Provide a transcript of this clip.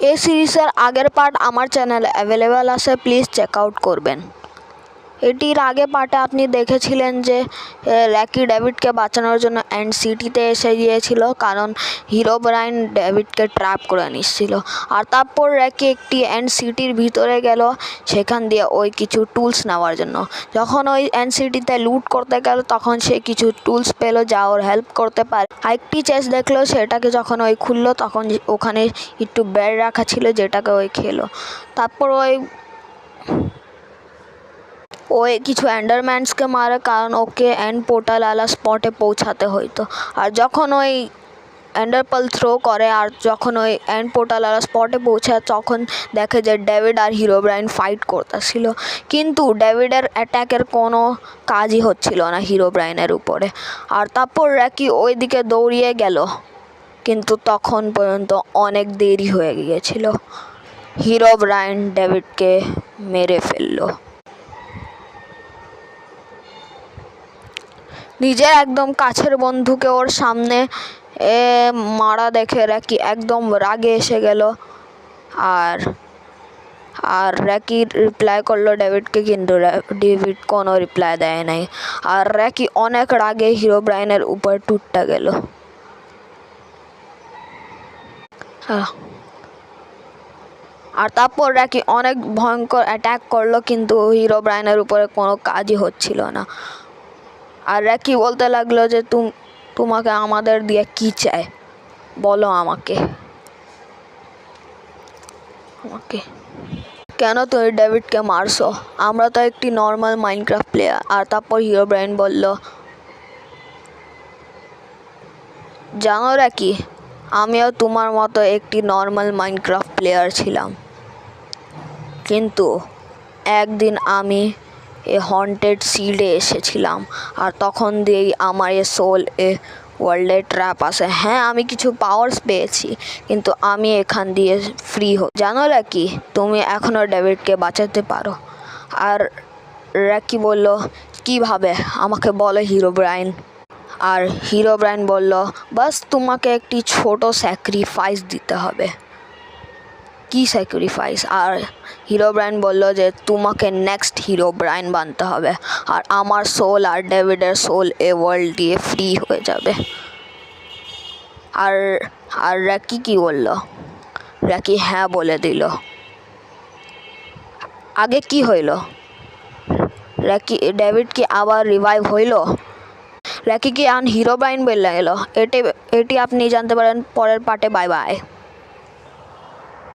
এই সিরিজের আগের পার্ট আমার চ্যানেলে অ্যাভেলেবেল আছে, প্লিজ চেক আউট করবেন। এটির আগে পার্টে আপনি দেখেছিলেন যে র্যাকি ডেভিডকে বাঁচানোর জন্য এন্ড সিটিতে এসে গিয়েছিল, কারণ হিরোব্রাইন ডেভিডকে ট্র্যাপ করে নিচ্ছিল। আর তারপর র্যাকি একটি এন্ড সিটির ভিতরে গেল, সেখান দিয়ে ওই কিছু টুলস নেওয়ার জন্য। যখন ওই এন্ড সিটিতে লুট করতে গেল তখন সে কিছু টুলস পেলো যা ওর হেল্প করতে পারে। আরেকটি চেস্ট দেখলো, সেটাকে যখন ওই খুললো তখন ওখানে একটু ব্রেড রাখা ছিল যেটাকে ওই খেলো। তারপর ওই কিছু এন্ডারম্যানসকে মারে, কারণ ওকে এন্ড পোর্টাল আলা স্পটে পৌঁছাতে হইতো। আর যখন ওই এন্ডারপাল থ্রো করে আর যখন ওই এন্ড পোর্টাল আলা স্পটে পৌঁছায় তখন দেখে যে ডেভিড আর হিরোব্রাইন ফাইট করতেছিল, কিন্তু ডেভিডের অ্যাট্যাকের কোনো কাজই হচ্ছিল না হিরোব্রাইনের উপরে। আর তারপর র্যাকি ওই দিকে দৌড়িয়ে গেল, কিন্তু তখন পর্যন্ত অনেক দেরি হয়ে গিয়েছিল। হিরোব্রাইন ডেভিডকে মেরে ফেললো। নিজের একদম কাছের বন্ধুকে ওর সামনে মারা দেখে র্যাকি একদম রাগে এসে গেল। আর র্যাকি রিপ্লাই করলো ডেভিডকে, কিন্তু ডেভিড কোনো রিপ্লাই দেয় নাই। আর র্যাকি অনেক রাগে হিরোব্রাইনের উপর টুটটা গেল। আর তারপর র্যাকি অনেক ভয়ঙ্কর অ্যাটাক করলো, কিন্তু হিরোব্রাইনের উপরে কোনো কাজই হচ্ছিল না। আর র্যাকি বলতে লাগলো যে তোমাকে আমাদের দিয়ে কি চাই, বলো আমাকে কেন তুমি ডেভিডকে মারছো? আমরা তো একটি নর্মাল মাইনক্রাফট প্লেয়ার। আর তারপর হিরোব্রাইন বলল, জানো র্যাকি, আমিও তোমার মতো একটি নর্মাল মাইনক্রাফট প্লেয়ার ছিলাম, কিন্তু একদিন আমি হন্টেড সিডে এসেছিলাম আর তখন দিয়েই আমার সোল ওয়ার্ল্ডে ট্র্যাপ আসে। হ্যাঁ, আমি কিছু পাওয়ার্স পেয়েছি, কিন্তু আমি এখান দিয়ে ফ্রি জানো র্যাকি, তুমি এখনও ডেভিডকে বাঁচাতে পারো। আর র্যাকি বলল, কিভাবে আমাকে বলো হিরোব্রাইন। আর হিরোব্রাইন বলল, বাস তোমাকে একটি ছোট স্যাক্রিফাইস দিতে হবে। কি স্যাক্রিফাইস? আর হিরোব্রাইন বলল যে তোমাকে নেক্সট হিরোব্রাইন বানতে হবে, আর আমার সোল আর ডেভিডের সোল ওয়ার্ল্ড দিয়ে ফ্রি হয়ে যাবে। আর র্যাকি কি বলল? র্যাকি হ্যাঁ বলে দিল। আগে কি হইল? ডেভিড কি আবার রিভাইভ হইল? র্যাকি কি হিরোব্রাইন বলে গেল? এটি আপনি জানতে পারেন পরের পার্টে। Bye bye.